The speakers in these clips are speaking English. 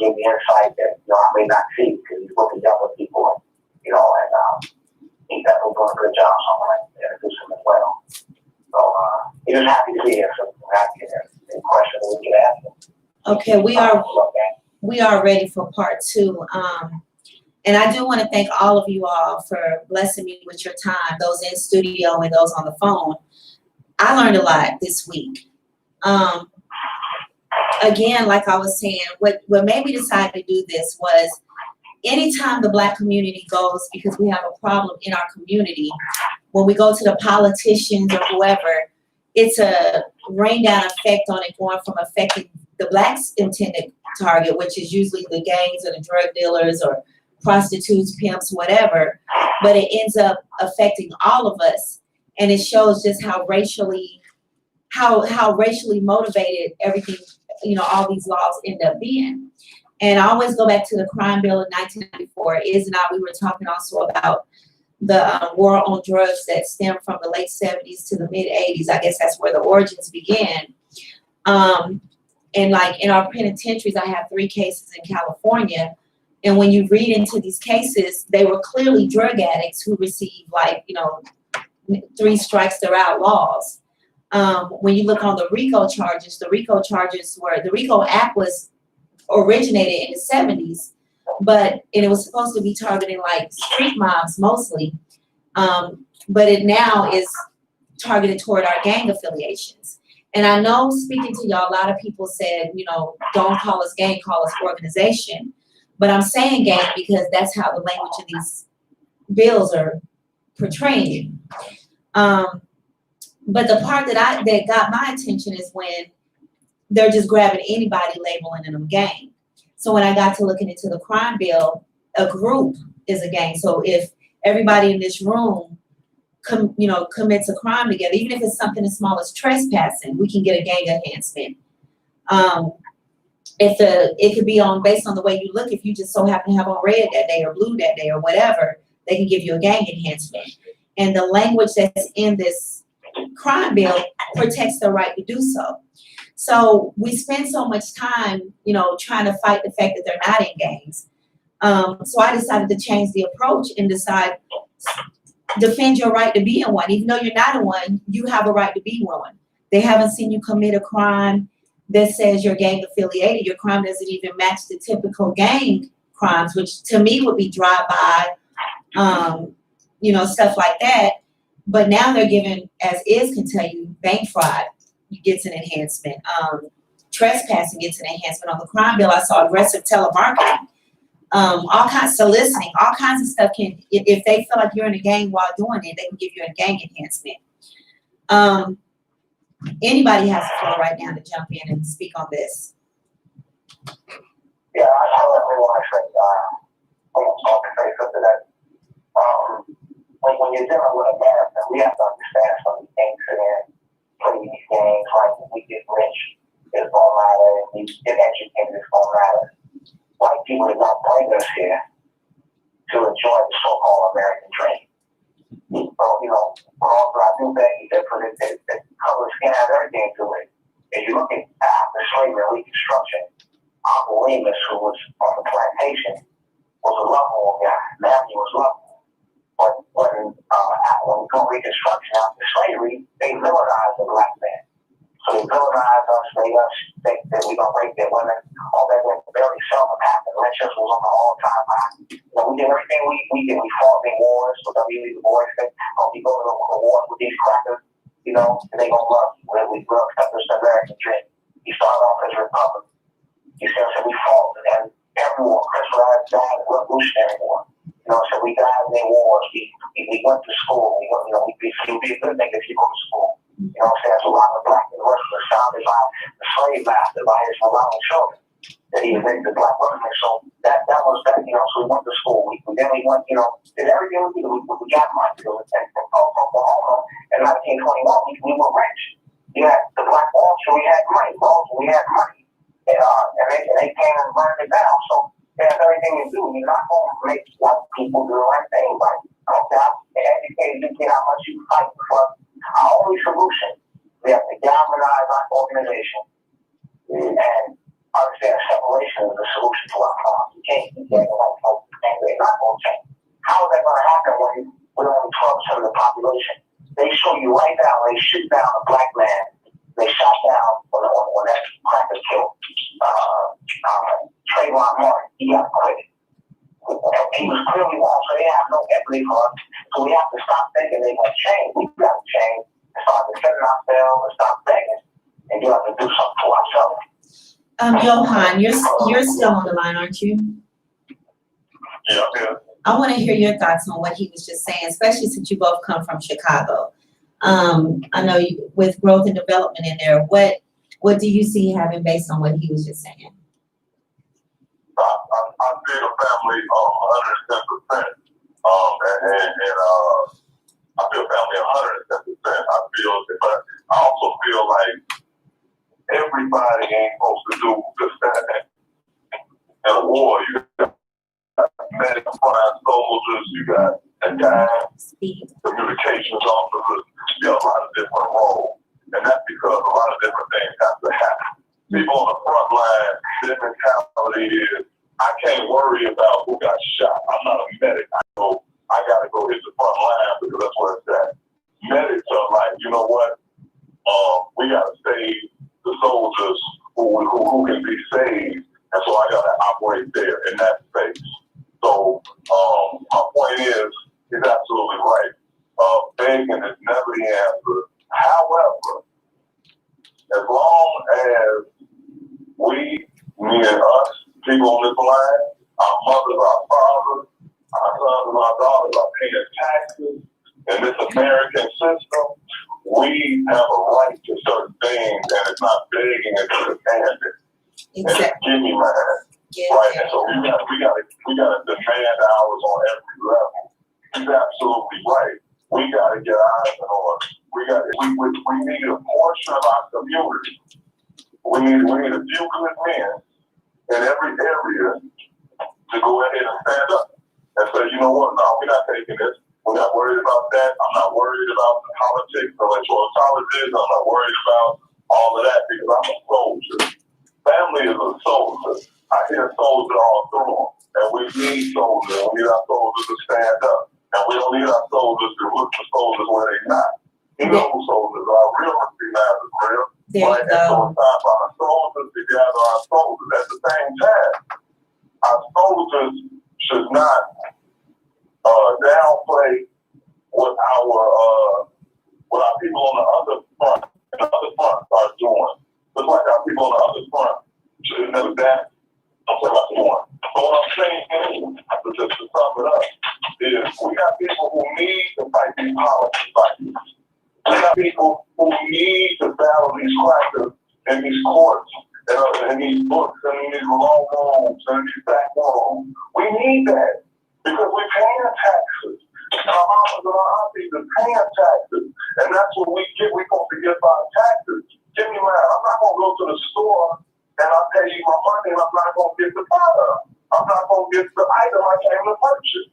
gave me insight that, I may not see because he's working young with people, and he's definitely doing a good job. So I'm going to introduce him as well. So he was happy to be here. So I'm happy to hear any questions that we can ask him. Okay, we are ready for part 2. And I do want to thank all of you all for blessing me with your time, those in studio and those on the phone. I learned a lot this week. Again, like I was saying, what made me decide to do this was anytime the Black community goes, because we have a problem in our community, when we go to the politicians or whoever, it's a rain down effect on it, going from affecting the Blacks' intended target, which is usually the gangs or the drug dealers or prostitutes, pimps, whatever, but it ends up affecting all of us. And it shows just how racially motivated everything, all these laws end up being. And I always go back to the crime bill of 1994. We were talking also about the war on drugs that stemmed from the late 70s to the mid 80s. I guess that's where the origins began. And like in our penitentiaries, I have 3 cases in California. And when you read into these cases, they were clearly drug addicts who received 3 strikes, they're outlaws. When you look on the RICO charges, the RICO Act was originated in the 70s, and it was supposed to be targeting like street mobs mostly. But it now is targeted toward our gang affiliations. And I know, speaking to y'all, a lot of people said, don't call us gang, call us organization. But I'm saying gang because that's how the language of these bills are portraying. But the part that got my attention is when they're just grabbing anybody, labeling them gang. So when I got to looking into the crime bill, a group is a gang. So if everybody in this room commits a crime together, even if it's something as small as trespassing, we can get a gang enhancement. It could be based on the way you look. If you just so happen to have on red that day or blue that day or whatever, they can give you a gang enhancement. And the language that's in this crime bill protects their right to do so. So we spend so much time, trying to fight the fact that they're not in gangs. So I decided to change the approach and defend your right to be in one. Even though you're not in one, you have a right to be one. They haven't seen you commit a crime that says you're gang affiliated. Your crime doesn't even match the typical gang crimes, which to me would be drive-by, stuff like that. But now they're giving, as Iz can tell you, bank fraud gets an enhancement. Trespassing gets an enhancement. On the crime bill, I saw aggressive telemarketing. All kinds, soliciting, all kinds of stuff if they feel like you're in a gang while doing it, they can give you a gang enhancement. Anybody has the floor right now to jump in and speak on this. Yeah, I definitely want to say, something that when you're dealing with America, we have to understand some of these things and play these games like when we get rich, it's gonna matter, and we get educated, it's gonna matter. White people did not bring us here to enjoy the so-called American dream. So, I do think that color scan has everything to it. If you look at after slavery and Reconstruction, Uncle Remus, who was on the plantation, was a lovable guy. Matthew was lovable. But when we go Reconstruction after slavery, they villainized the black man. So they villainized us, made us think that we're going to rape their women. All that went very seldom happened. Lynchers was on the all-time high. We did everything we did. We fought in wars. So W.E. Du Bois said, we go to the wars with these crackers, and they going to love you. We will accept this American dream. He started off as a Republican. He said, we fought and every war. Chris Rice died in the Revolutionary War. So we died in their wars. We went to school. It would be a good thing if you go to school. So a lot of black and West were founded by the slave master, by his allowing children, that he was into black women. So that was that, so we went to school. We went, did everything we did. We got money. And from Oklahoma in 1921, we were rich. Yeah, the Black Wall Street, we had money. We had money. And they came and burned it down. So that's everything you do. You're not going to make white people do the right thing. Like, educate you, get how much you fight for. Our only solution, we have to galvanize our organization and understand separation is the solution to population. They show you right now when they shoot down a black man. They shot down when that cracker killed Trayvon Martin. He got acquitted. And he was clearly wrong, so they have no empathy for us. So we have to stop thinking they're going to change. We've got to change and start defending ourselves and stop begging and get up and do something for ourselves. Johan, you're still on the line, aren't you? Yeah. I want to hear your thoughts on what he was just saying, especially since you both come from Chicago. I know with growth and development in there, what do you see having based on what he was just saying? I feel family 110%. And I feel family 110%. I feel, but I also feel like everybody ain't supposed to do just that. In a war, you got medical frontline soldiers, you got guys, communications officers, a lot of different roles. And that's because a lot of different things have to happen. People on the front line, their mentality is, I can't worry about who got shot. I'm not a medic. I gotta go hit the front line because that's where it's at. Medics are like, you know what? We gotta save the soldiers who can be saved. And so I gotta operate there in that space. So my point is, he's absolutely right. Begging is never the answer. However, as long as we, me and us, people on this line, our mothers, our fathers, our sons and our daughters are paying taxes in this American system, we have a right to certain things, and it's not begging, it's demanding. Exactly. And give me mine. Yeah. Right, and so we gotta demand ours on every level. He's absolutely right. We gotta get eyes in order. We need a portion of our community. We need a few good men in every area to go ahead and stand up and say, you know what, no, we're not taking this. We're not worried about that. I'm not worried about the politics, electoral politics. I'm not worried about all of that because I'm a soldier. Family is a soldier. I hear soldiers all through them. And we need soldiers. We need our soldiers to stand up. And we don't need our soldiers to look for soldiers where they're not. You know who soldiers are. Real recognizers, real. There Right? you And so go. it's time for our soldiers to gather our soldiers. At the same time, our soldiers should not downplay what our people on the other front are doing. Just like our people on the other front should never down. I'm talking about doing. So what I'm saying, just to sum it up, is we got people who need to fight these policy fights. We got people who need to battle these crackers in these courts, and these books, and in these long rooms, and in these back rooms. We need that because we're paying taxes. Our mamas and our aunties are paying taxes, and that's what we get. We're supposed to get our taxes. Give me mine. I'm not gonna go to the store and I'll pay you my money, and I'm not gonna get the product. I'm not gonna get the item I came to purchase.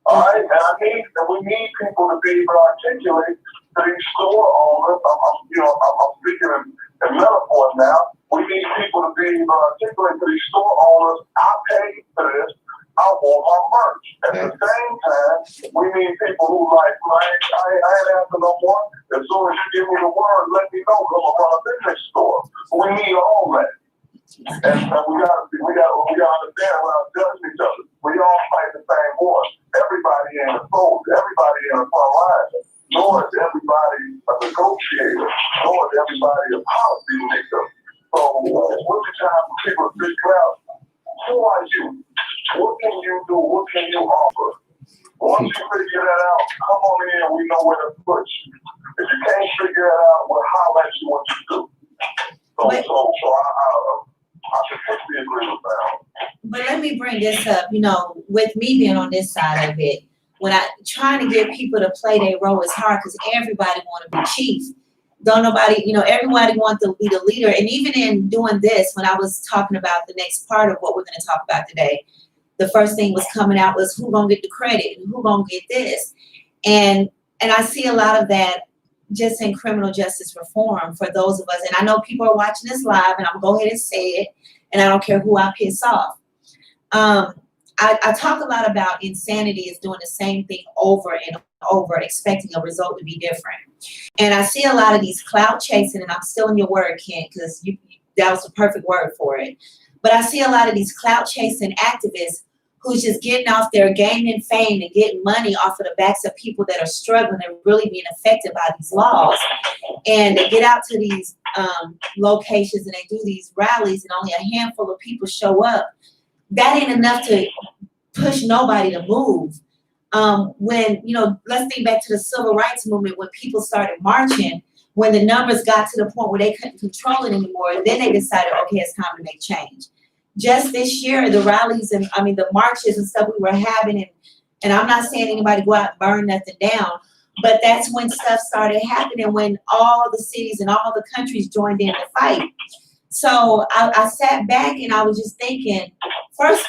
All right, and we need people to be able to articulate to these store owners. I'm speaking in metaphors now. We need people to be able to articulate to these store owners. I paid for this. I want my merch. At the same time, we need people who like, I ain't asking no more. As soon as you give me the word, let me know because I'm gonna run a business store. We need all that. And we gotta understand without judging each other. We all fight the same war. Everybody in the soldier, everybody in the front line. Nor is everybody a negotiator. Nor is everybody a policy maker. So it's really time for people to figure out, who are you? What can you do? What can you offer? Once you figure that out, come on in. We know where to put you. If you can't figure it out, we'll holler at you what you do. So I completely agree with that. But let me bring this up, with me being on this side of it, when I trying to get people to play their role is hard because everybody want to be chief. Don't nobody, everybody wants to be the leader. And even in doing this, when I was talking about the next part of what we're going to talk about today, the first thing was coming out was who gonna get the credit and who gonna get this. And I see a lot of that just in criminal justice reform for those of us. And I know people are watching this live, and I'm gonna go ahead and say it, and I don't care who I piss off. I talk a lot about insanity is doing the same thing over and over, expecting a result to be different. And I see a lot of these clout chasing, and I'm still in your word, Ken, because that was the perfect word for it. But I see a lot of these clout chasing activists who's just getting off there, gaining fame and getting money off of the backs of people that are struggling and really being affected by these laws. And they get out to these locations and they do these rallies, and only a handful of people show up. That ain't enough to push nobody to move. When, let's think back to the civil rights movement, when people started marching, when the numbers got to the point where they couldn't control it anymore, then they decided, okay, it's time to make change. Just this year, the rallies and the marches and stuff we were having, and I'm not saying anybody go out and burn nothing down, but that's when stuff started happening, when all the cities and all the countries joined in the fight. So I sat back and I was just thinking,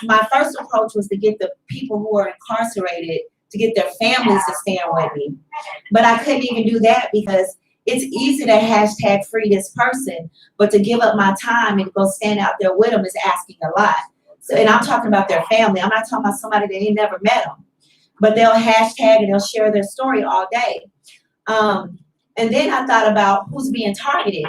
my first approach was to get the people who are incarcerated, to get their families to stand with me. But I couldn't even do that because it's easy to hashtag free this person, but to give up my time and go stand out there with them is asking a lot. So, and I'm talking about their family. I'm not talking about somebody that ain't never met them, but they'll hashtag and they'll share their story all day. And then I thought about who's being targeted.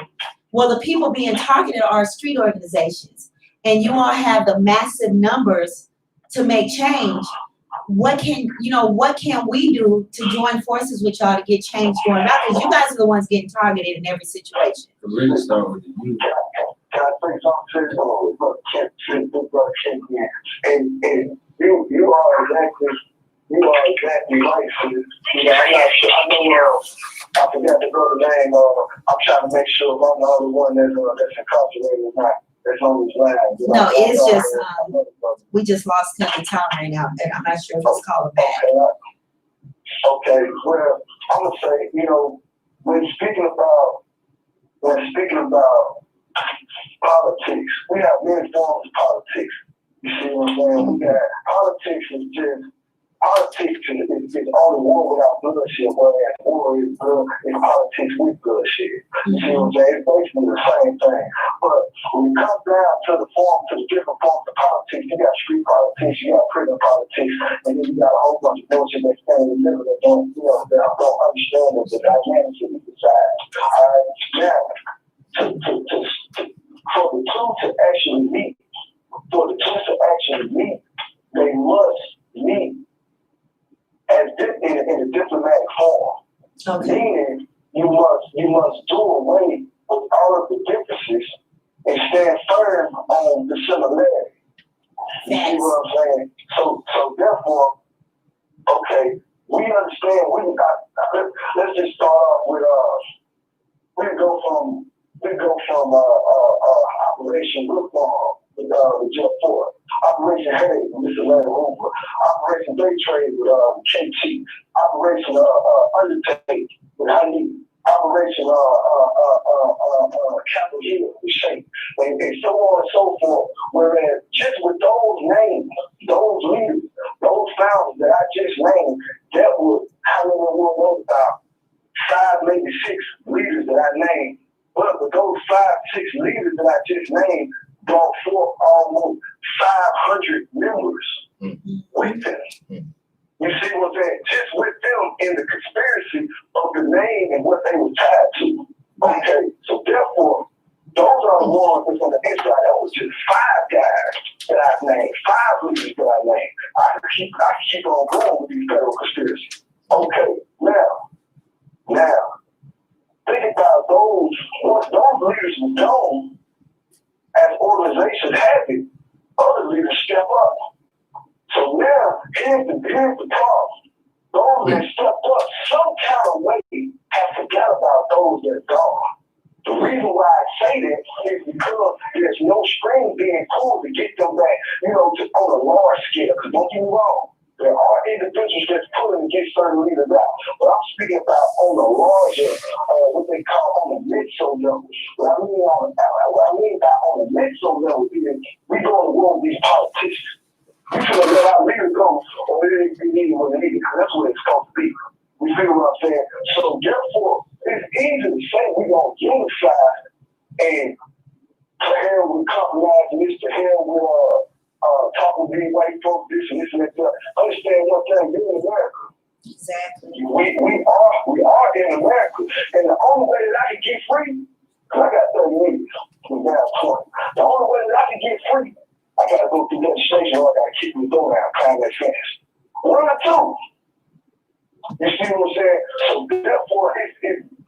Well, the people being targeted are street organizations, and you all have the massive numbers to make change. What can we do to join forces with y'all to get change going about? Because you guys are the ones getting targeted in every situation. Really start with you. Can I say something? And you are exactly right. I'm not sure. I know. I forgot the brother's name. I'm trying to make sure I'm the only one that's incarcerated or not. That's on this line. No, it's just we just lost cousin Tom right now, and I'm not sure what's called back. Okay. Well, I'm gonna say, when speaking about politics, we have many forms of politics. You see what I'm saying? We got politics is only war without bloodshed, whereas war is politics with bloodshed. You see what I'm saying? It's basically the same thing. But when it comes down to the different forms of politics, you got street politics, you got prison politics, and then you got a whole bunch of bullshit that stand in the middle that don't understand the dynamics of either side. All right? Now, for the two to actually meet, they must meet in a diplomatic form. Okay. Meaning you must do away with all of the differences and stand firm on the similarity. You see what I'm saying? So therefore, okay, we understand. Let's just start off with we go from Operation Brookball with Jeff Ford, Operation Hay with Mr. Larry Hoover, Operation Day Trade with KT, Operation Undertake with Honey, Operation Capitol Hill with Shake, and so on and so forth. Whereas just with those names, those leaders, those founders that I just named, that would, how many will know about 5, maybe 6 leaders that I named. But with those 5, 6 leaders that I just named, brought forth almost 500 members with them. You see what I'm saying? Just with them in the conspiracy of the name and what they were tied to. Okay, so therefore, those are the ones that's on the inside. That was just 5 guys that I named, 5 leaders that I named. I keep on going with these federal conspiracies. Okay, now, think about those, once those leaders were gone, as organizations have it, other leaders step up. So now, here's the problem. Those that stepped up some kind of way have forgot about those that are gone. The reason why I say that is because there's no string being pulled to get them back, on a large scale. Because don't get me wrong, there are individuals that's pulling to get certain leaders out. But I'm speaking about on a larger, what they call on the mid-so level. What I mean by on the mid-so level is we go to war with these politicians. We should let our leaders go, or they didn't need what they need, because that's what it's supposed to be. We figure what I'm saying? So therefore, it's easy to say we're going to unify and to hell with compromising this, to hell with talking to these white folks, this and this and that. Understand one thing, you're in America. Exactly. We are in America. And the only way that I can get free, because I got 30 minutes, I'm down 20. The only way that I can get free, I gotta go through that station or I gotta kick the door down, climb that fence. One or two. You see what I'm saying? So therefore, it's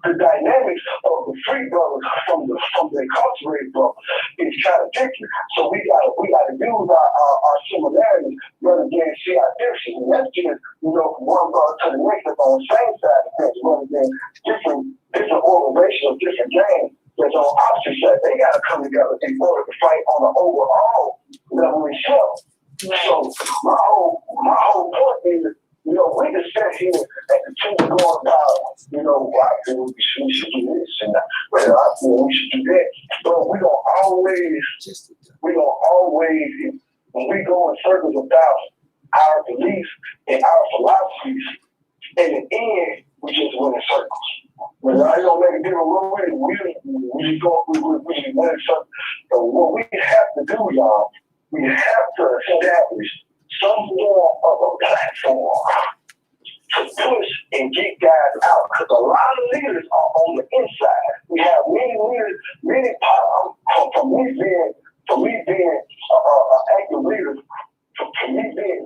the dynamics of the free brothers from the incarcerated brothers is kind of different. So we gotta use our similarities rather than see our differences. And that's just, from one brother to the next that's on the same side of the fence, rather than different organizations, different gangs that's on opposite side. They gotta come together in order to fight on an overall level itself. Right. So my whole point is, we can sit here and continue going about, I feel we should do this and that, I feel we should do that. But we don't always, when we go in circles about our beliefs and our philosophies, in the end, we just went in circles. I don't make a difference what we went in circles. So what we have to do, y'all, we have to establish some form of a platform to push and get guys out. Because a lot of leaders are on the inside. We have many leaders, from me being an active leader, from me being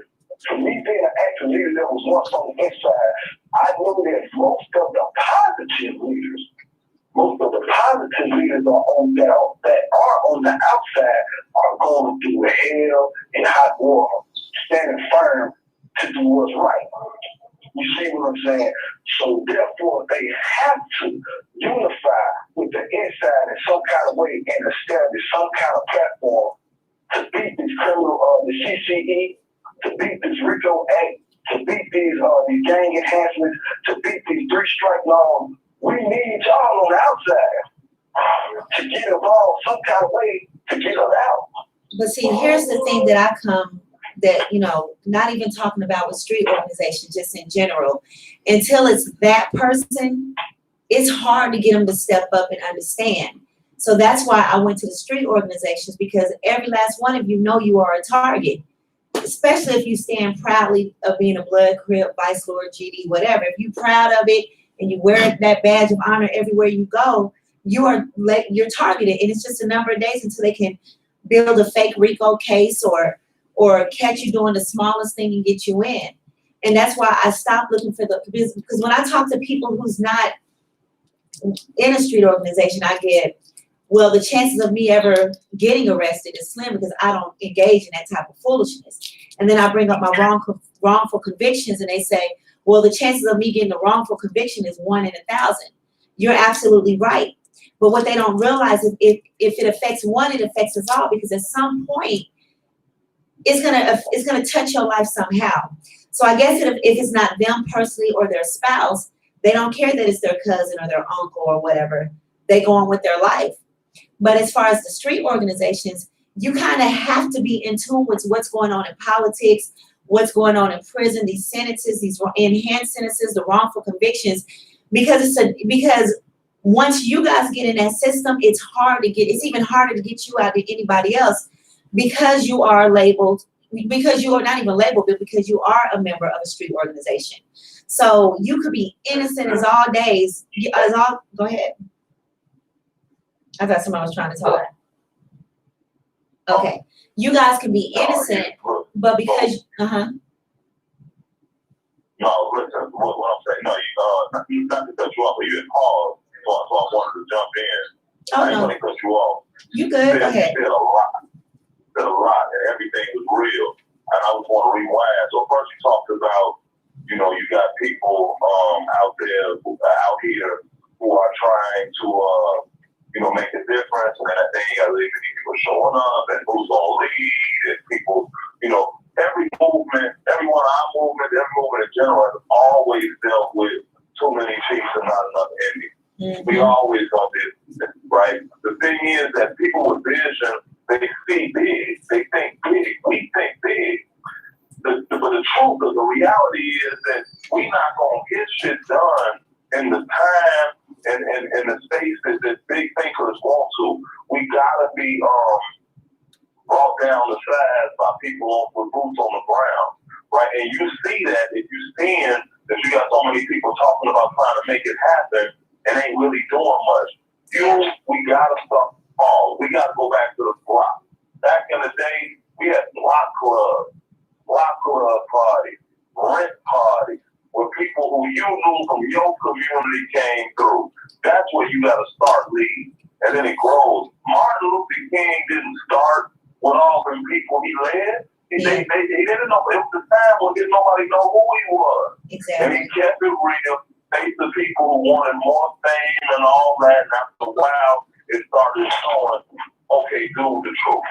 an active leader that was once on the inside, I know that most of the positive leaders are on the outside are going through hell and hot water, standing firm to do what's right. You see what I'm saying? So therefore, they have to unify with the inside in some kind of way and establish some kind of platform to beat this the CCE, to beat this RICO Act, to beat these gang enhancements, to beat these 3-strike laws. We need y'all on the outside to get involved some kind of way to get us out. But see, here's the thing not even talking about with street organizations, just in general, until it's that person, it's hard to get them to step up and understand. So that's why I went to the street organizations, because every last one of you are a target, especially if you stand proudly of being a Blood, Crip, Vice Lord, GD, whatever. If you're proud of it and you wear that badge of honor everywhere you go, you're targeted, and it's just a number of days until they can build a fake RICO case or catch you doing the smallest thing and get you in. And that's why I stopped looking for the business, because when I talk to people who's not in a street organization, I get, well, the chances of me ever getting arrested is slim because I don't engage in that type of foolishness. And then I bring up my wrongful convictions, and they say, well, the chances of me getting a wrongful conviction is 1 in 1,000. You're absolutely right. But what they don't realize is if it affects one, it affects us all, because at some point, it's gonna touch your life somehow. So I guess if it's not them personally or their spouse, they don't care that it's their cousin or their uncle or whatever. They go on with their life. But as far as the street organizations, you kind of have to be in tune with what's going on in politics, what's going on in prison, these sentences, these enhanced sentences, the wrongful convictions, because once you guys get in that system, it's even harder to get you out than anybody else, because you are labeled, because you are not even labeled, but because you are a member of a street organization. So you could be innocent as all days. Go ahead. I thought somebody was trying to talk. Okay. You guys can be innocent, but because, No, listen, what I'm saying, not to cut you off, but you had paused, so I wanted to jump in. Oh, I didn't want to cut you off. You good? Go ahead. You said a lot, and everything was real. And I just want to rewind. So first you talked about, you got people out here who are trying to make a difference, and then I think you got to leave people showing up and who's gonna lead, and people, every movement in general has always dealt with too many chiefs and not enough Indians. Mm-hmm. We always gonna do this, right? The thing is that people with vision, they see big, they think big, we think big. But the truth of the reality is that we're not gonna get shit done in the time and the space that big thinkers want to. We gotta be brought down to size by people with boots on the ground, right? And you see that if you seeing that you got so many people talking about trying to make it happen and ain't really doing much. We gotta stop all. We gotta go back to the block. Back in the day, we had block club parties, rent parties, where people who you knew from your community came through. That's where you gotta start leading. And then it grows. Martin Luther King didn't start with all the people he led. He didn't know. It was the time when didn't nobody know who he was. Exactly. And he kept it real. Faced the people who wanted more fame and all that. And after a while, it started showing, okay, do the truth.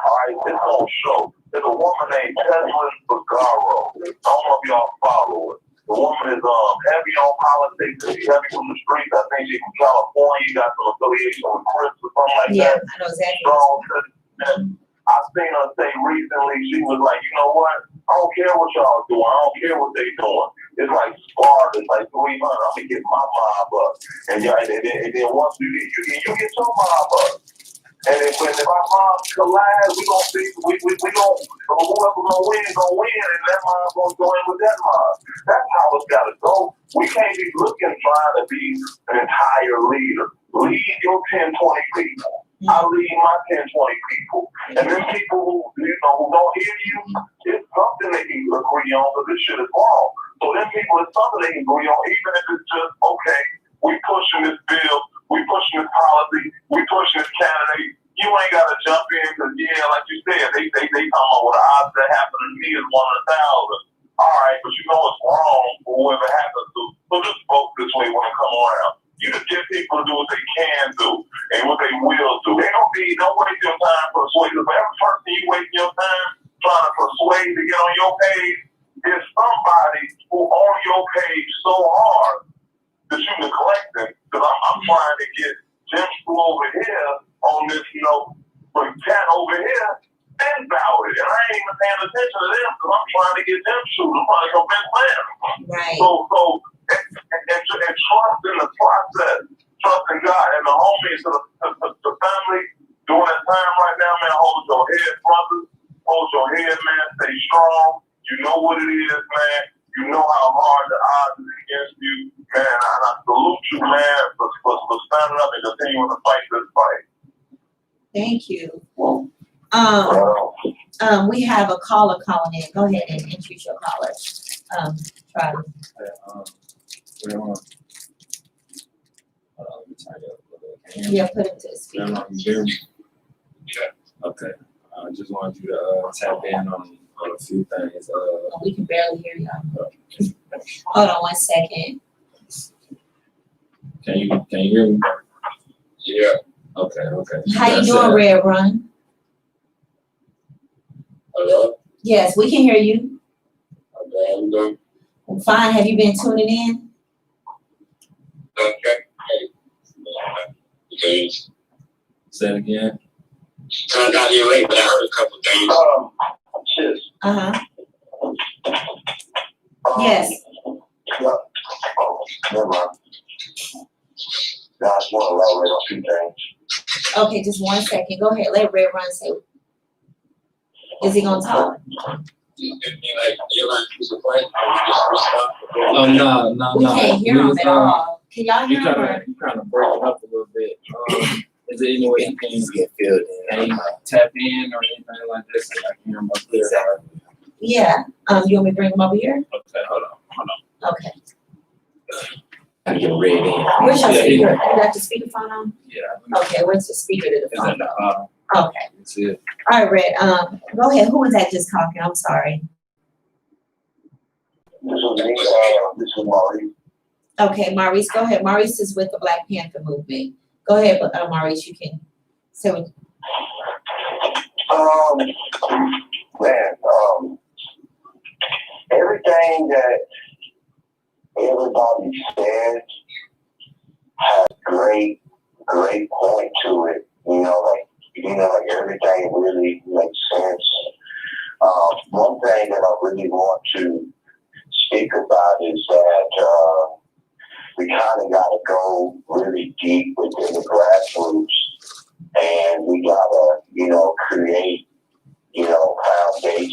All right, it's gonna show. There's a woman named Teslin Figaro. I don't know if y'all follow it. The woman is heavy on politics. She's heavy from the streets. I think she's from California. Got some affiliation with Crips or something like that. I know exactly. Strong. I seen her say recently, she was like, you know what? I don't care what y'all doing. I don't care what they doing. It's like Sparta. It's like 300. I'm gonna get my mob up. And then once you get your mob up. And if our mobs collide, we gonna see, we gonna, whoever gonna win, and that mob gonna join with that mob. That's how it's gotta go. We can't be trying to be an entire leader. Lead your 10, 20 people. I lead my 10, 20 people. And then people who don't hear you, it's something they can agree on, but this shit is wrong. So then people, it's something they can agree on, even if it's just, okay, we pushing this bill, we pushing this policy, we pushing this candidate. You ain't got to jump in because, like you said, they talking about what the odds that happen to me is 1 in 1,000. All right, but you know it's wrong for whoever happens to. So just vote this way when it come around. You just get people to do what they can do and what they will do. Don't waste your time persuading. For every person you waste your time trying to persuade to get on your page, there's somebody who on your page so hard that you neglect them. Because I'm trying to get Jim School over here on this, but cat over here, think about it. And I ain't even paying attention to them because I'm trying to get them shoot. I'm trying to convince them. Right. So and trust in the process. Trust in God and the homies, the family during that time right now, man. Hold your head, brothers. Hold your head, man. Stay strong. You know what it is, man. You know how hard the odds is against you, man. And I salute you, man, for standing up and continuing to fight this fight. Thank you. We have a caller calling in. Go ahead and introduce your caller. Try to. Yeah, put it to the speaker. Okay. I just wanted you to tap in on a few things. We can barely hear y'all. Hold on 1 second. Can you hear me? Yeah. Okay. How you doing, Red Run? Hello? Yes, we can hear you. Okay, I'm doing. Fine. Have you been tuning in? Okay. Say it again. I got here late, but I heard a couple things. Cheers. Yes. Never mind. I just want to elaborate on 2 things. Okay, just 1 second. Go ahead. Let Red Run say. Is he gonna talk? Oh no. We can't hear him at all. Can y'all hear him? You kind of break it up a little bit. Is there any way you can get filled in? Can you tap in or anything like this? So I can hear him up there. Yeah. You want me to bring him over here? Okay, hold on. Okay. I get ready. Where's your speaker? You got the speakerphone on? Yeah. Okay, where's the speaker to the It's phone? at the bottom. Okay. That's it. All right, Red. Go ahead. Who was that just talking? I'm sorry. This is Maurice. Okay, Maurice, go ahead. Maurice is with the Black Panther movement. Go ahead, Maurice, you can say what. Everything that everybody said has great point to it. Like everything really makes sense. One thing that I really want to speak about is that we kind of got to go really deep within the grassroots, and we got to, create, foundations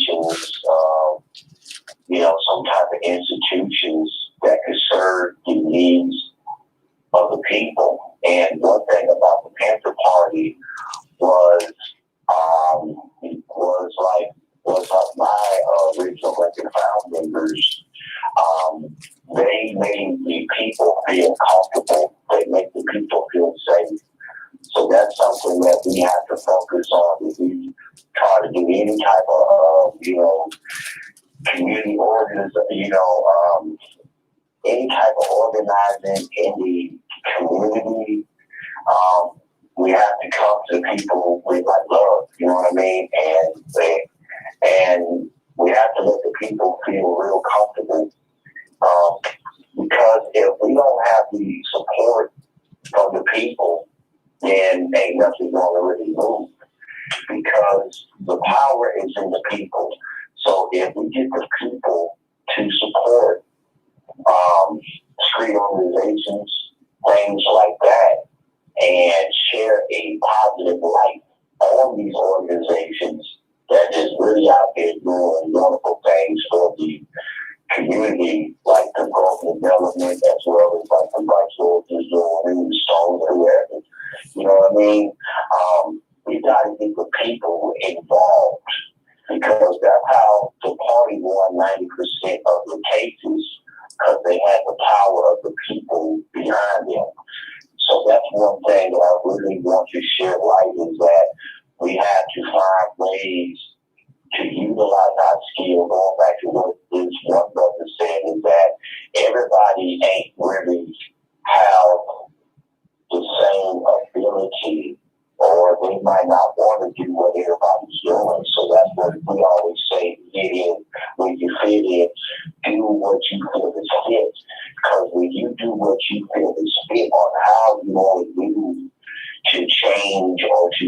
people. And one thing about the Panther Party was my original record found members. They made the people feel comfortable. They make the people feel safe. So that's something that we have to focus on. If we try to do any type of, community organization, any type of organizing in the community, we have to come to people with like love, you know what I mean? And we have to let the people feel real comfortable. Because if we don't have the support from the people, then ain't nothing gonna really move. Because the power is in the people. So if we get the people to support street organizations, things like that, and share a positive light on these organizations that is really out there doing wonderful things for the community, like the growth development, as well as like the Bright Soldiers doing the Stones or whatever. You know what I mean? We got to get the people involved, because that's how the party won 90% of the cases, because they had the power of the people behind them. So that's one thing that I really want to share light is that we have to find ways to utilize our skill. Going back to what this one brother said, is that everybody ain't really have the same ability, or they might not want to do what everybody's doing. So that's what we always say: get in when you fit in, do what you feel is fit. Because when you do what you feel is fit on how you want to do to change, or to,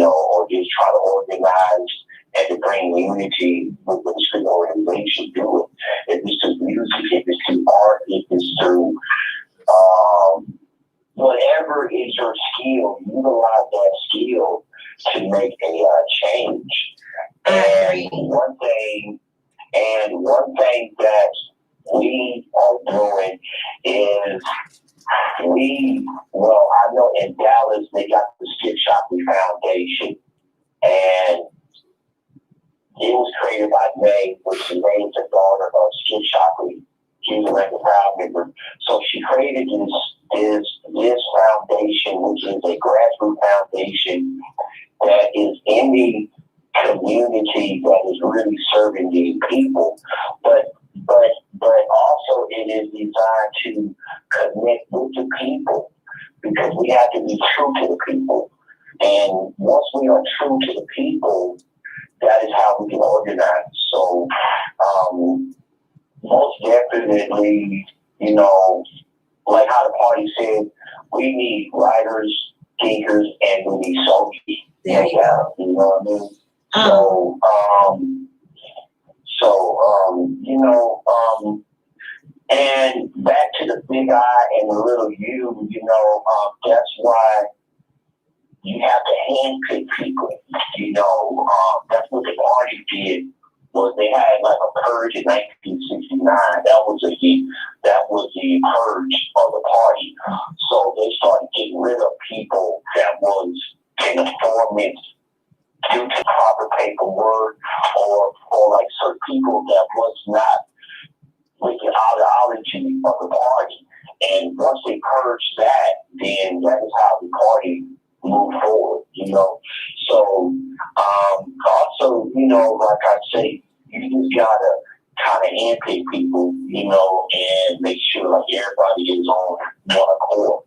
or just try to organize and to bring unity with the street organization, do it. If it's through music, if it's through art, if it's through whatever is your skill, utilize that skill to make a change. And one thing that we are doing is I know in Dallas they got the Skip Shockley Foundation, and it was created by May, which is named the daughter of Skip Shockley. She was a record proud member. So she created this foundation, which is a grassroots foundation that is in the community, that is really serving the people. But also it is designed to connect with the people, because we have to be true to the people. And once we are true to the people, that is how we can organize. So most definitely, like how the party said, we need writers, thinkers, and we need soldiers. There you go. You know what I mean? And back to the big I and the little U, that's why you have to handpick people. That's what the party did. Was they had like a purge in 1969. That was the purge of the party. So they started getting rid of people that was in informant due to proper paperwork, or like certain people that was not with the ideology of the party. And once they purged that, then that is how the party moved forward. So also, like I say, you just gotta kind of handpick people, and make sure like everybody is on one accord.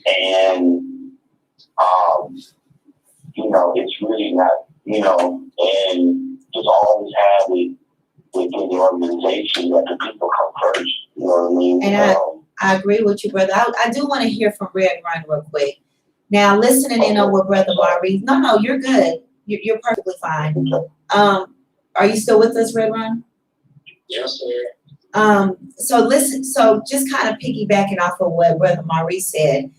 And it's really not, and just always have it within the organization that the people come first. You know what I mean? And I agree with you, brother. I do want to hear from Red Run real quick. Now, listening in on what Brother Maurice. No, you're good. You're perfectly fine. Are you still with us, Red Run? Yes, sir. So just kind of piggybacking off of what Brother Maurice said,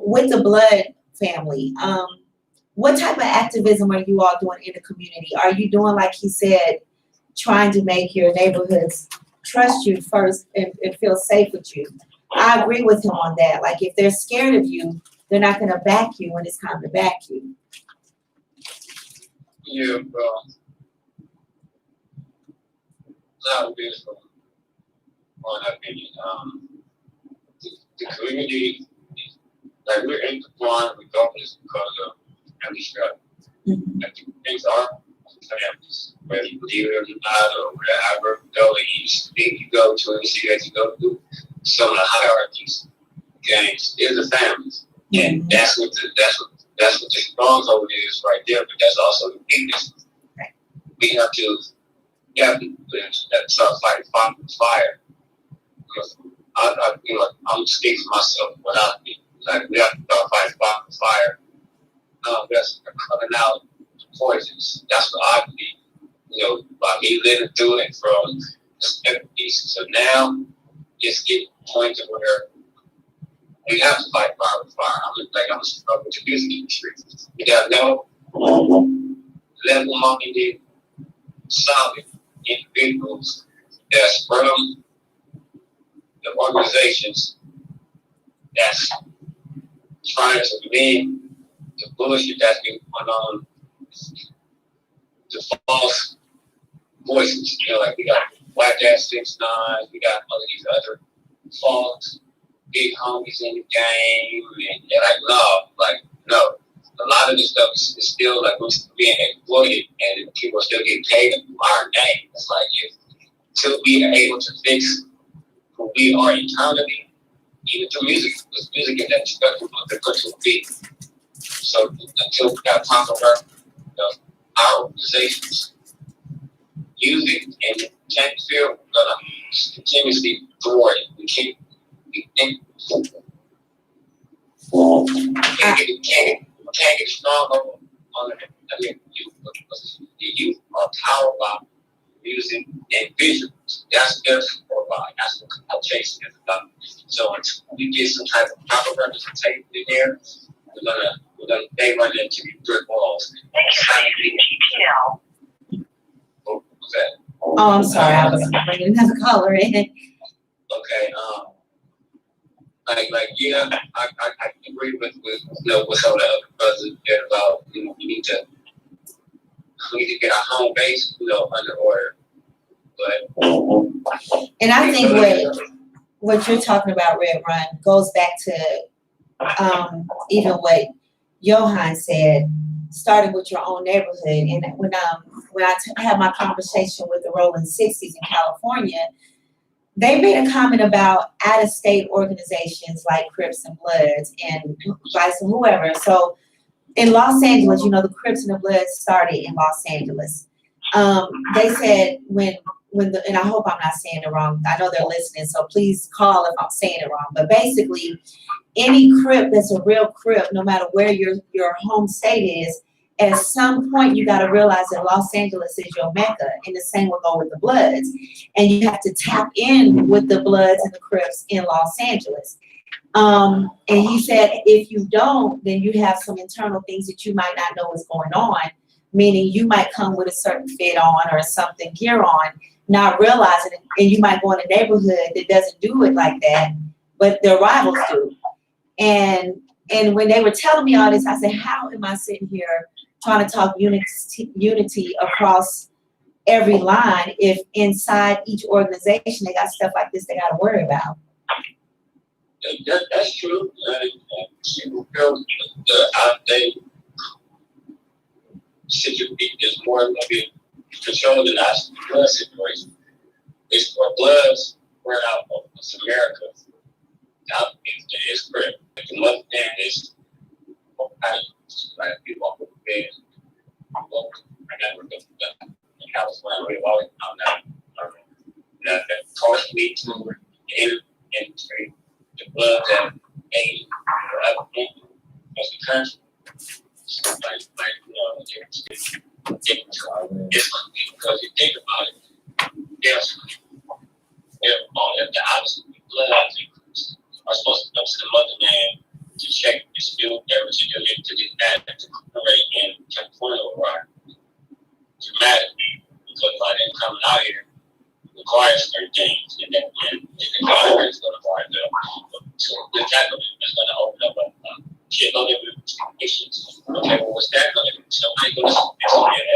with the Blood family, what type of activism are you all doing in the community? Are you doing, like he said, trying to make your neighborhoods trust you first and feel safe with you? I agree with him on that. Like, if they're scared of you, they're not gonna back you when it's time to back you. Yeah, bro. Not a bit from my opinion. The community, like we're in compliance with governments because of family structure. Like things are families, whether you believe it or not, or wherever you go, if you go to any city that you go to, some of the hierarchies, gangs, is the families, and that's what the stronghold is right there. But that's also the weakness. We have to start fighting fire. Because I'm speaking for myself without me. Like we have to start fighting fire. That's coming out poisons. That's what I believe. By me living through it from the 70s to now, it's getting to the point to where we have to fight fire with fire. I'm a struggle to music industry. We got no level-minded, solid individuals that's from the organizations that's trying to win the bullshit that's been going on, the false voices. Like we got Black Ass 6ix9ine, we got all of these other false big homies in the game, and they're like, no. A lot of this stuff is still like we're being exploited, and people are still getting paid in our name. It's like until we are able to fix who we are internally, even through music, because music is that spectrum of the personal beat. So until we got proper work, our organizations, music and the entertainment field, we're gonna continuously thwart it. We can't get strong on it. I mean, the youth are powered by music and visuals. That's what they're supported by. That's what cultivation is about. So until we get some type of proper representation in there, we're gonna they run into these brick walls. What was that? Oh, I'm sorry, I was bringing another caller in. Okay, yeah, I agree with what some of the other brothers said about we need to get our home base under order. But And I think what you're talking about, Red Run, goes back to even what Johan said, starting with your own neighborhood. And when I had my conversation with the Rolling 60s in California, they made a comment about out-of-state organizations like Crips and Bloods and Vice and whoever. So in Los Angeles, the Crips and the Bloods started in Los Angeles. They said and I hope I'm not saying it wrong. I know they're listening, so please call if I'm saying it wrong. But basically, any Crip that's a real Crip, no matter where your home state is, at some point you got to realize that Los Angeles is your Mecca, and the same will go with the Bloods. And you have to tap in with the Bloods and the Crips in Los Angeles. And he said, if you don't, then you have some internal things that you might not know what's going on, meaning you might come with a certain fit on or something gear on, not realizing it, and you might go in a neighborhood that doesn't do it like that, but their rivals do. And when they were telling me all this, I said, how am I sitting here trying to talk unity across every line if inside each organization they got stuff like this they got to worry about? That's true. People feel the out-of-date situation is more maybe controlled than us blood situation. It's for Bloods spread out of America. Out is correct. The mother thing is like people off the bed. I never go to in California. We've always found that caused me to enter into the Bloods and aid for other people as the country. It's because you think about it, there's the opposite Bloods are supposed to come to the motherland to check this field average to get that to rate in California or dramatically because by them coming out here requires certain things and the Congress is going to require them. So the type of is going to open up a shitload of issues. Okay, well, what's that going to do? Somebody's going to see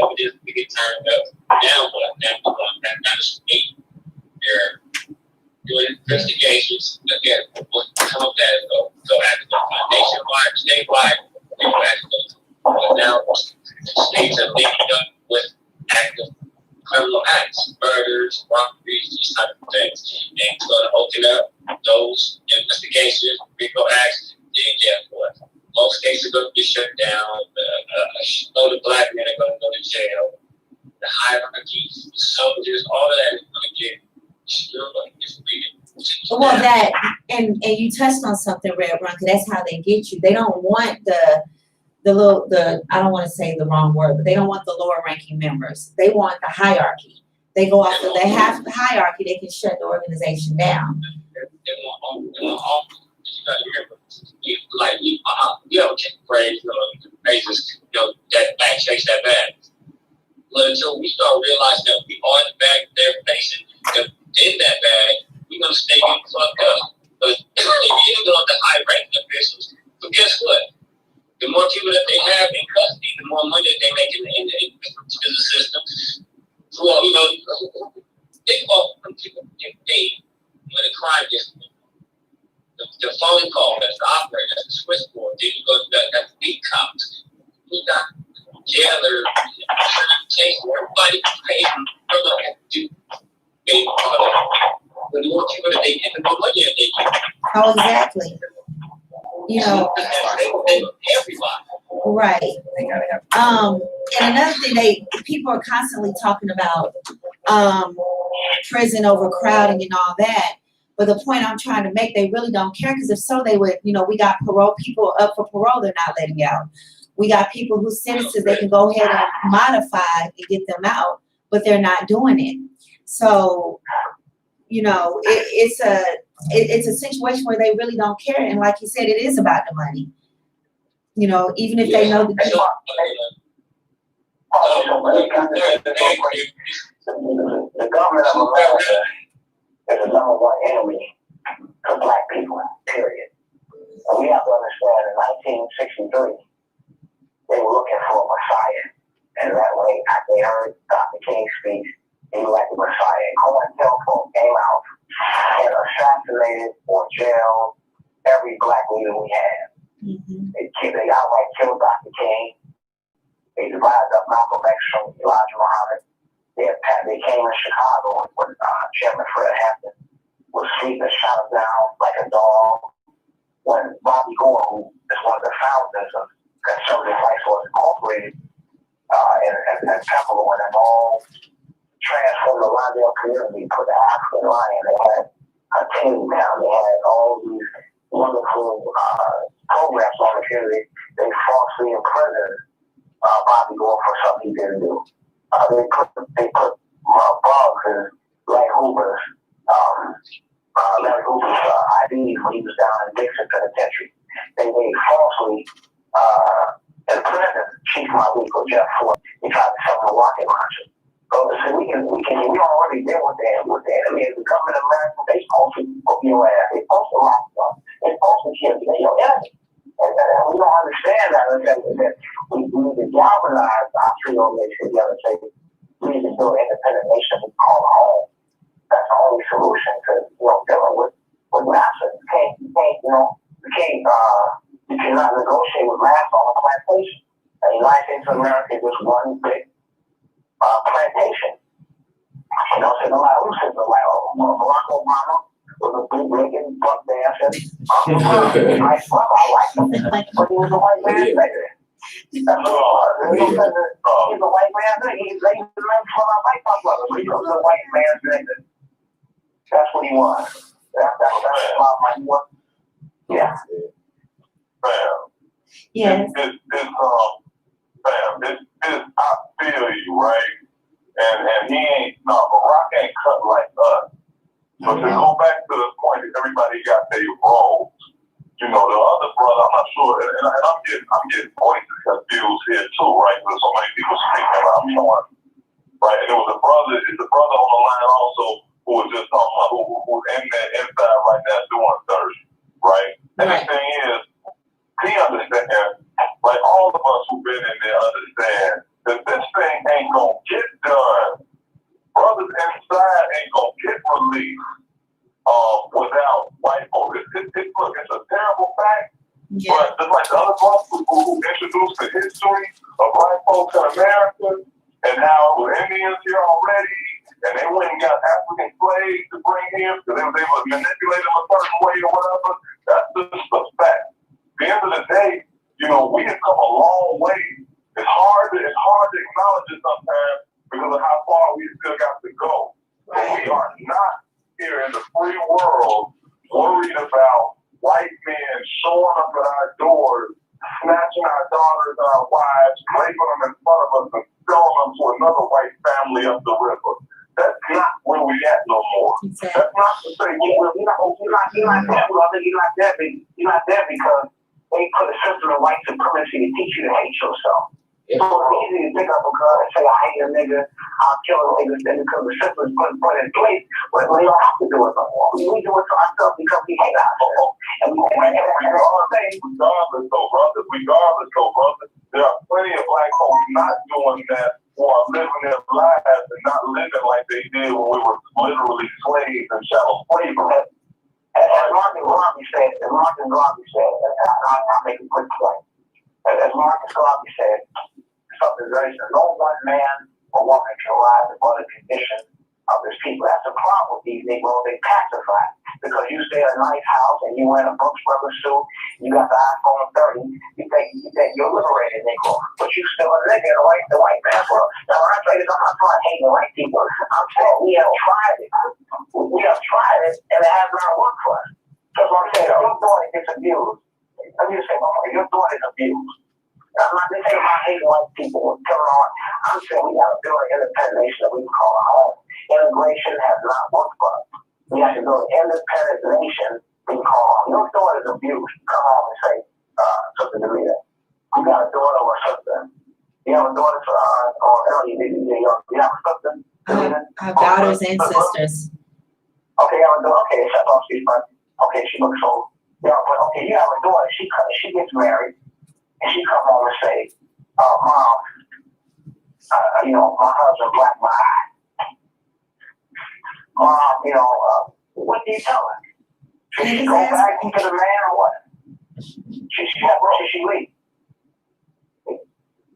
evidence, we get turned up. Now what? Now we're going back down the street. They're doing investigations. Again, what come up that is go after the nationwide, statewide, they go after them. But now states are linking up with active criminal acts, murders, robberies, these type of things. And it's going to open up those investigations, RICO acts, then guess what? Most states are going to be shut down. All the black men are going to go to jail. The hierarchies, the soldiers, all of that is going to get destroyed. Well, that and you touched on something, Red Run, because that's how they get you. They don't want the I don't want to say the wrong word, but they don't want the lower ranking members. They want the hierarchy. They go off they have the hierarchy, they can shut the organization down. They want all, you gotta remember, you ever take praise, praises, that bag shakes that bag. But until we start realizing that we are the bag they're facing, that in that bag, we're gonna stay getting fucked up. But if you don't the high ranking officials, but guess what? The more people that they have in custody, the more money that they make in the system. So, they all people get paid when a crime gets the phone call, that's the operator, that's the switchboard, then you go to that's the beat cops. You got jailer, chase, everybody pays them for the but the more people that they get, the more money that they get. Oh, exactly. Everybody. Right. And another thing, people are constantly talking about prison overcrowding and all that. But the point I'm trying to make, they really don't care, because if so, they would, we got parole people up for parole, they're not letting out. We got people whose sentences they can go ahead and modify and get them out, but they're not doing it. So, it's a situation where they really don't care. And like you said, it is about the money. Even if they know the government of America is the number one enemy to black people, period. And we have to understand in 1963, they were looking for a Messiah. And that way, they heard Dr. King's speech, he elected Messiah. And COINTELPRO came out and assassinated or jailed every black leader we had. Mm-hmm. They outright killed Dr. King. They divided up Malcolm X from Elijah Muhammad. They came in Chicago when Chairman Fred Hampton was sleeping, shot him down like a dog. When Bobby Gore, who is one of the founders of Conservative Rights, was incorporated and Pepperell and them all transformed the Lawndale community, put the African Lion. They had a team down. They had all these wonderful programs on the community. They falsely imprisoned Bobby Gore for something he didn't do. They put bugs in Larry Hoover's IDs when he was down in Dixon Penitentiary. They made falsely imprison Chief Malik or Jeff Ford. They tried to sell him a rocket launcher. So we already deal with the enemy as the government of America. They supposed to put your ass. They supposed to lock you up. They supposed to kill you. They're your enemy. And we don't understand that. We need to galvanize our trio nation together. Say we need to build an independent nation we call home. That's the only solution to dealing with massa. You cannot negotiate with massa on a plantation. The United States of America is just one big plantation. So no matter who says Barack Obama was a big Lincoln buck dancer. I like him, but he was a white man's nigga. That's all. He's a white man's nigga. He's a white brother. He was a white man's nigga. That's what he was. That's what he was. Yeah. Yes. I feel you, right? And Barack ain't cut like us. But to go back to the point that everybody got their roles, the other brother, I'm not sure, and I'm getting voices confused here too, right? There's so many people speaking about me on, right? And there was a brother on the line also who was just talking about who's in there inside right now doing 30. right? And Right. the thing is, he understands, like all of us who've been in there understand that this thing ain't gonna get done. Brothers inside ain't gonna get relief without white folks. Look, it's a terrible fact, Yeah. but just like the other folks who introduced the history of black folks in America and how it was Indians here already, and they went and got African slaves to bring here because they was able to manipulate them a certain way or whatever. That's just a fact. At the end of the day, you know, we have come a long way. It's hard to acknowledge it sometimes because of how far we still got to go. But we are not here in the free world worried about white men showing up at our doors, snatching our daughters and our wives, raping them in front of us, and selling them to another white family up the river. That's not where we at no more. Exactly. That's not to say You're not there because they put a system of white supremacy to teach you to hate yourself. Yeah. So it's easy to pick up a gun and say, I hate a nigga, I'll kill a nigga, then because the system is put in place, but we don't have to do it no more. We do it to ourselves because we hate ourselves. And we regardless though, brother, there are plenty of black folks not doing that who are living their lives and not living like they did when we were literally slaves and chattel slavery. As Marcus Garvey said, and I'll make a quick point. As Marcus Garvey said, something very simple. No one man or woman can rise above the condition of his people. That's the problem with these Negroes. They pacify. Because you stay in a nice house and you wear a Brooks Brothers suit, you got the iPhone 30, you think you're liberated, Negro. But you still a nigga in the white man's world. Now, when I say this, I'm not trying to hate the white people. I'm saying we have tried it. We have tried it, and it has not worked for us. Because I'm saying, if your daughter gets abused, let me just say, your daughter is abused. I'm not just saying I hate white people with killing on. I'm saying we got to build an independent nation that we can call our own. Integration has not worked for us. We have to build an independent nation we can call our own. Your daughter is abused. Come on and say something to me. You got a daughter or something. You have a daughter or you have a sister? I have daughters and sisters. Okay, you have a daughter. Okay, that's all she's funny. Okay, she looks old. Yeah, but okay, you have a daughter. She gets married. And she come home and say, Mom, my husband blacked my eye. Mom, what do you tell her? Should she go back into the man or what? Should she leave?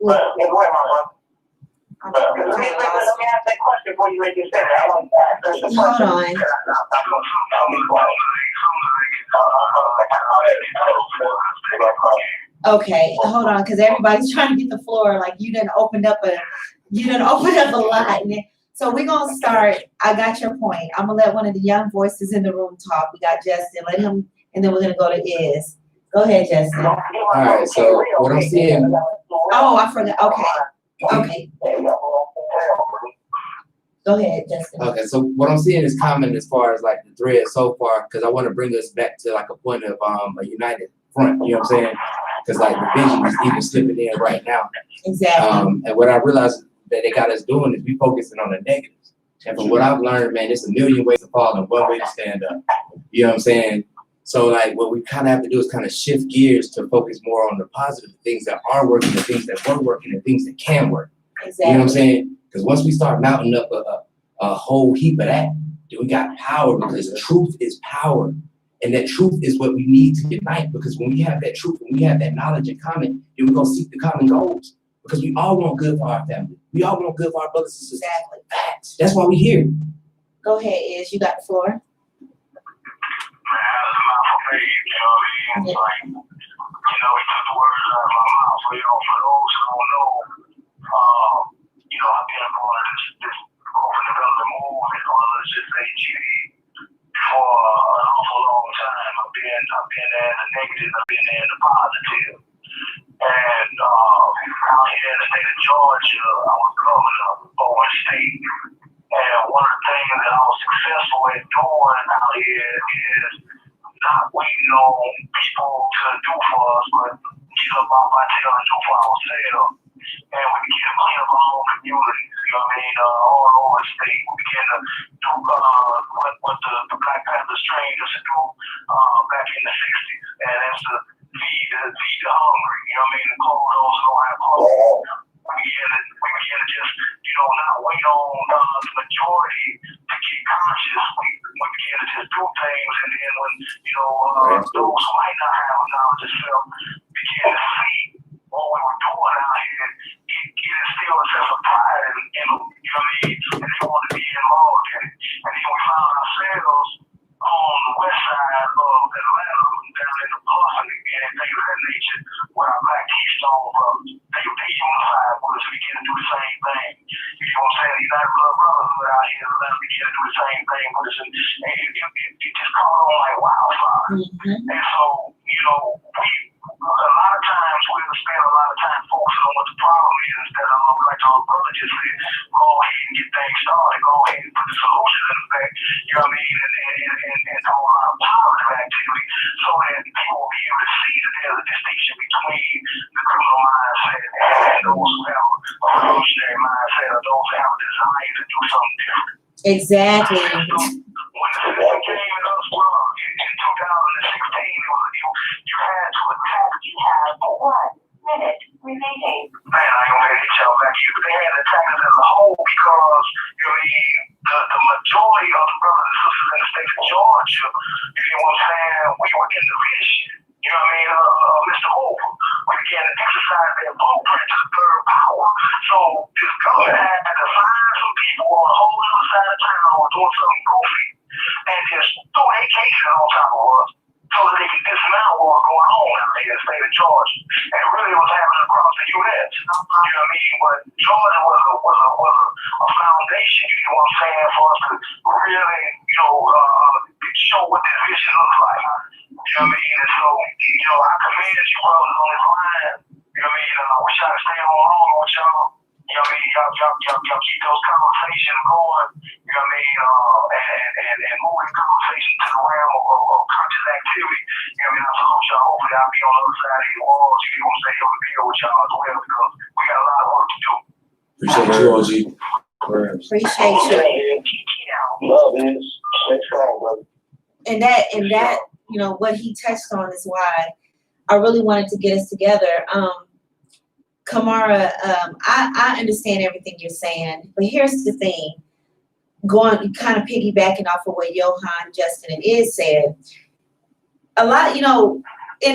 Go ahead, my brother. Let me ask that question before you make your statement. I want to ask this question. Hold on. Okay, hold on, because everybody's trying to get the floor. Like you didn't open up a lot. So we're gonna start. I got your point. I'm gonna let one of the young voices in the room talk. We got Justin. Let him, and then we're gonna go to Iz. Go ahead, Justin. All right. So what I'm seeing. Oh, I forgot. Okay. Go ahead, Justin. Okay. So what I'm seeing is common as far as like the thread so far, because I want to bring us back to like a point of a united front. You know what I'm saying? Because like the vision is even slipping in right now. Exactly. And what I realized that they got us doing is we focusing on the negatives. And from what I've learned, man, there's a million ways to fall and one way to stand up. You know what I'm saying? So like what we kind of have to do is kind of shift gears to focus more on the positive things that are working, the things that were working, and things that can work. Exactly. You know what I'm saying? Because once we start mounting up a whole heap of that, then we got power, because truth is power. And that truth is what we need to unite, because when we have that truth, when we have that knowledge in common, then we're going to seek the common goals, because we all want good for our family. We all want good for our brothers and sisters. Exactly. Facts. That's why we're here. Go ahead, Iz. You got the floor. Man, that's not for me, you know what I mean? Yeah. Like, he took the words out of my mouth. For those who don't know, I've been a part of this open development movement, or let's just say GD, for an awful long time. I've been in the negative, I've been in the positive. And out here in the state of Georgia, I was governor over the state. And one of the things that I was successful in doing out here is not waiting on people to do for us, but get up off our tail and do for ourselves. and we begin to clean up our own communities, you know what I mean, all over the state. We begin to do what the Black Panther strain used to do back in the 60s, and that's to feed the hungry, you know what I mean, the clothes those who don't have clothes. We begin to just, not wait on the majority to get conscious. We begin to just do things, and then when, those who might not have a knowledge of self begin to see what we were doing out here, it instilled a sense of pride in them, you know what I mean? And they wanted to be involved in it. And then we found ourselves on the west side of Atlanta, down in the Boston and things of that nature, where our black P-Sto brothers, they unified with us, begin to do the same thing. You know what I'm saying? United Blood Brotherhood out here in Atlanta begin to do the same thing with us, and it just caught on like wildfire. And so, a lot of times we'll spend a lot of time focusing on what the problem is instead of, like our brother just said, go ahead and get things started, go ahead and put the solution in effect, you know what I mean, and do a lot of positive activity so that people will be able to see that there's a distinction between the criminal mindset and those who have a revolutionary mindset or those who have a desire to do something different. Exactly. When the system came in us, bro, in 2016, you had to attack. You had 1 minute remaining. Man, I ain't gonna hit y'all back here, but they had to attack us as a whole because, the majority of the brothers and sisters in the state of Georgia, you know what I'm saying, we were in the vision. You know what I mean? Mr. Hoover, we began to exercise their blueprint to the third power. So this government had to find some people on the whole other side of town doing something goofy and just throw their cases on top of us so that they could dismount what was going on out there in the state of Georgia. And really it was happening across the U.S. You know what I mean? But Georgia was a foundation, you know what I'm saying, for us to really, show what this vision looks like. You know what I mean? And so, I commend you brothers on this line. You know what I mean? I wish I could stay on longer with y'all. You know what I mean? Y'all keep those conversations going. You know what I mean? And moving the conversation to the realm of conscious activity. You know what I mean? I salute y'all. Hopefully I'll be on the other side of these walls. You know what I'm saying? Able to deal with y'all as well because we got a lot of work to do. Appreciate you, OG. Appreciate you. Love is stay strong, brother. And that, what he touched on is why I really wanted to get us together. Kamara, I understand everything you're saying, but here's the thing. Kind of piggybacking off of what Johan, Justin, and Iz said. A lot, in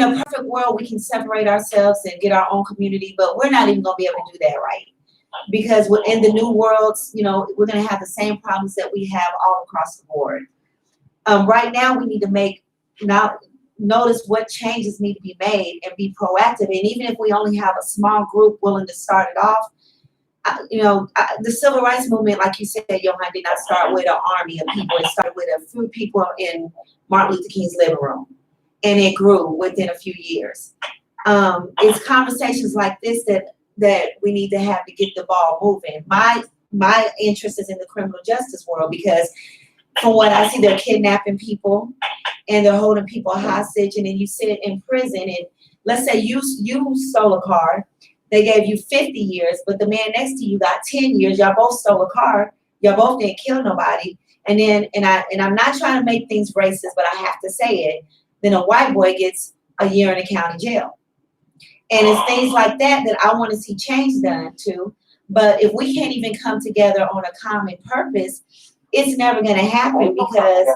a perfect world, we can separate ourselves and get our own community, but we're not even going to be able to do that, right? Because in the new worlds, we're going to have the same problems that we have all across the board. Right now, we need to notice what changes need to be made and be proactive. And even if we only have a small group willing to start it off, the civil rights movement, like you said, Johan, did not start with an army of people. It started with a few people in Martin Luther King's living room, and it grew within a few years. It's conversations like this that we need to have to get the ball moving. My interest is in the criminal justice world because from what I see, they're kidnapping people and they're holding people hostage, and then you sit in prison and let's say you stole a car, they gave you 50 years, but the man next to you got 10 years. Y'all both stole a car, y'all both didn't kill nobody, and I'm not trying to make things racist, but I have to say it. Then a white boy gets a year in a county jail, and it's things like that I want to see change done to. But if we can't even come together on a common purpose, it's never going to happen because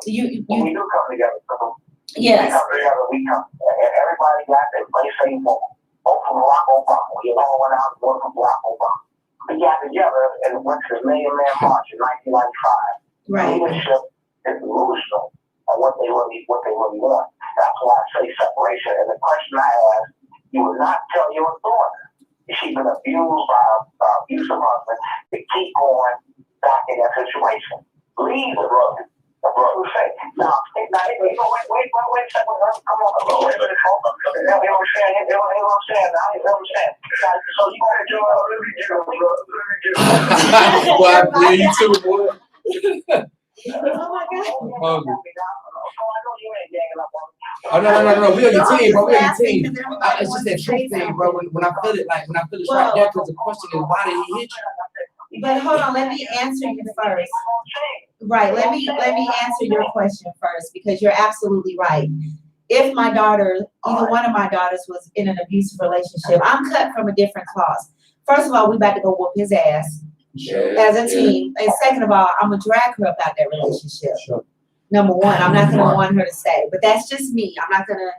you we do come together. yes. We come together. Everybody got their place they want. Both from Barack Obama. We all went out and voted for Barack Obama. We got together and went to the Million Man March in 1995. Right. Leadership is delusional on what they really want. That's why I say separation. And the question I ask, you would not tell your daughter if she's been abused by an abusive husband to keep going back in that situation. Leave the brother. The brother say, no, wait a second. Come on, wait a minute. You know what I'm saying? You know what I'm saying? So you gotta do it. Let me get him, bro. Well, I feel you too, boy. Oh my God. So I know you ain't ganging up on me. Oh, no, we on your team, bro, we on your Laughing team. 'cause everybody It's just wants that to say truth thing, bro, when I feel it, like, when I feel it's right there, because the question is, why did he hit you? But hold on, let me answer you first. Right, let me answer your question first, because you're absolutely right. If my daughter, either one of my daughters was in an abusive relationship, I'm cut from a different cloth. First of all, we about to go whoop his ass as a team. And second of all, I'm gonna drag her up out that relationship. Sure. Number one, I'm not gonna want her to stay, but that's just me. I'm not gonna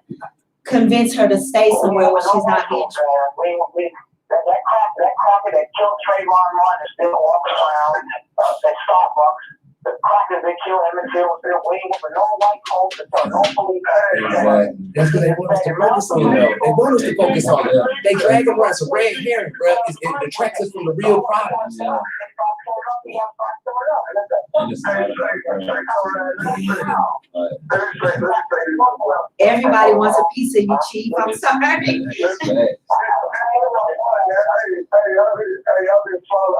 convince her to stay somewhere where she's not being. That cracker that killed Trayvon Martin is still walking around at Starbucks. The crackers that killed him and still waiting for no white folks until no police heard. That's what they want us to focus on, though. They want us to focus on it. They drag them around. So red herring, bro, it detracts us from the real problem. Everybody wants a piece of you, Chief. I'm sorry.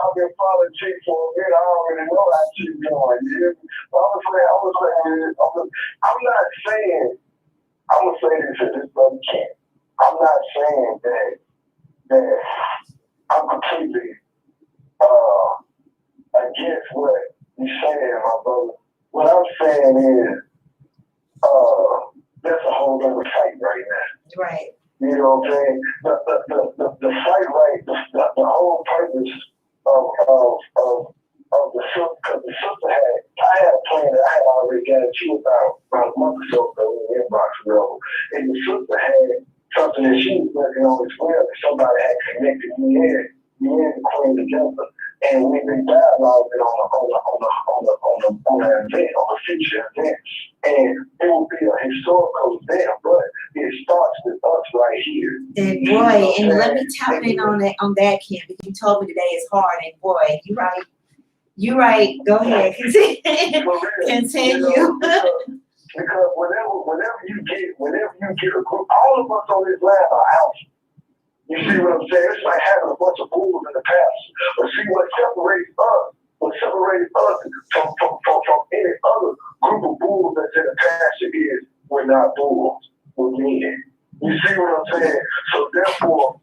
I've been following Chief for a minute. I already know how Chief doing. I'm not saying, I'm gonna say this at this brother Ken. I'm not saying that I'm completely against what you're saying, my brother. What I'm saying is, that's a whole other fight right now. Right. You know what I'm saying? The fight right, the whole purpose of the sister, because the sister I had a plan that I had already got it. She was about a month or so ago in the inbox room. And the sister had something that she was working on as well. Somebody had connected me and the Queen together. And we've been dialoguing on an event, on a future event. And it will be a historical event, but it starts with us right here. And boy, and let me tap in on that, Ken, because you told me today is hard, and boy, you're right. You're right. Go ahead. Continue. Because whenever you get a group, all of us on this land are out. You see what I'm saying? It's like having a bunch of bulls in the past. But see what separates us from any other group of bulls that's in the pasture is we're not bulls, we're men. You see what I'm saying? So therefore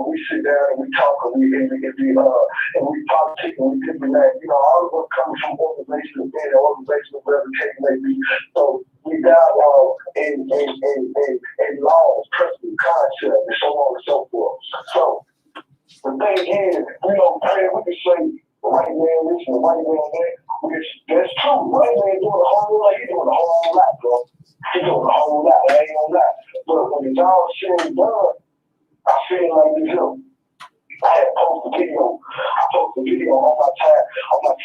we sit down and we talk and we politic and we diplomat. You know, all of us coming from organizational men, organizational whatever the case may be. So we dialogue in laws, principles, concepts, and so on and so forth. So the thing is, we can say white man this and white man that. That's true. White man doing a whole lot. He's doing a whole lot, bro. He's doing a whole lot. I ain't gonna lie. But when it's all said and done, I feel like this him. I posted a video on my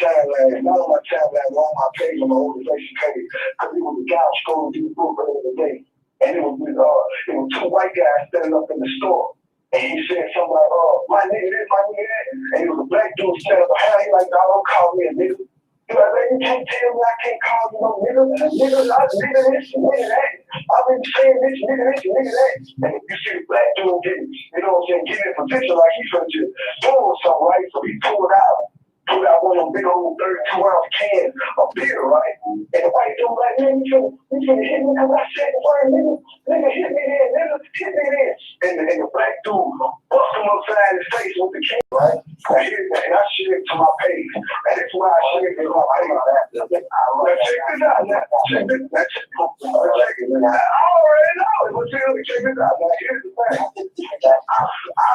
timeline, not on my timeline, but on my page, on my organization page, because it was a guy scrolling through the book earlier today, and it was two white guys standing up in the store, and he said something like, my nigga this, my nigga that, and it was a black dude standing behind, he like, dog, don't call me a nigga. He's like, man, you can't tell me I can't call you no nigga, nigga this, nigga that. I've been saying this, nigga that. And you see the black dude getting, you know what I'm saying, getting in position like he's trying to doing something, right? So he pulled out one of them big old 32-ounce cans of beer, right? And the white dude like, man, you finna hit me because I said the word, nigga, hit me there, nigga, hit me there. And the black dude bust him upside his face with the can, right? And I shared it to my page. And that's why I shared it to my page. Now check this out. Check this out. I already know. But check this out. Now here's the thing. I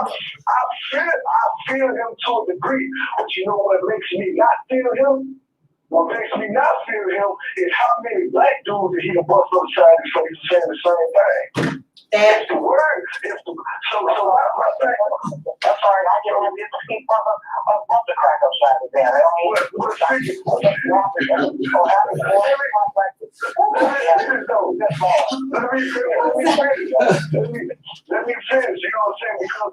feel him to a degree, but you know what makes me not feel him? What makes me not feel him is how many black dudes that he can bust upside his face saying the same thing. That's the word. So I'm saying, I'm sorry, I get on this speak of the crack upside the bed. I don't mean let me finish, you know what I'm saying? Because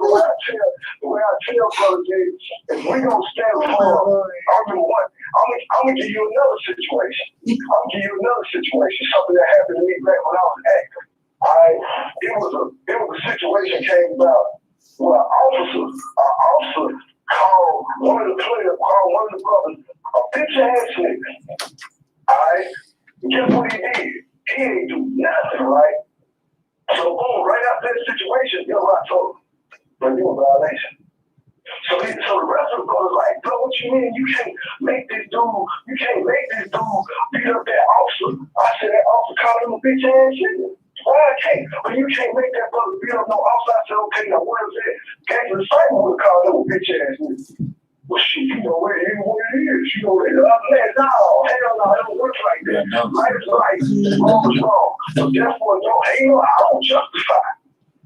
the way I tell brothers is we gonna stand for number one. I'm gonna give you another situation. Something that happened to me back when I was active. It was a situation came about where an officer called one of the brothers a bitch ass nigga. Alright? Guess what he did? He ain't do nothing, right? So boom, right after that situation, you know what I told him? But you a violation. So the rest of the was like, bro, what you mean? You can't make this dude beat up that officer. I said that officer called him a bitch ass nigga. Why I can't? But you can't make that brother beat up no officer. I said, okay, now what is it? Came to the site would have called him a bitch ass nigga. Well, shit, you know what it is. You know what it is. I'm like, no, hell no, it don't work like that. Life is life. Wrong is wrong. So therefore, I don't justify.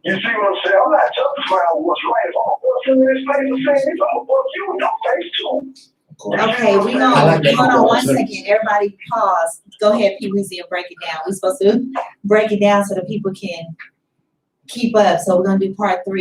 You see what I'm saying? I'm not justifying what's right. If I'm a bust in this place and saying this, I'm a bust you in your face too. Okay, we gonna, I like that. hold on one second, everybody pause. Go ahead, P-Weezy, and break it down. We're supposed to break it down so the people can keep up. So we're gonna do part 3.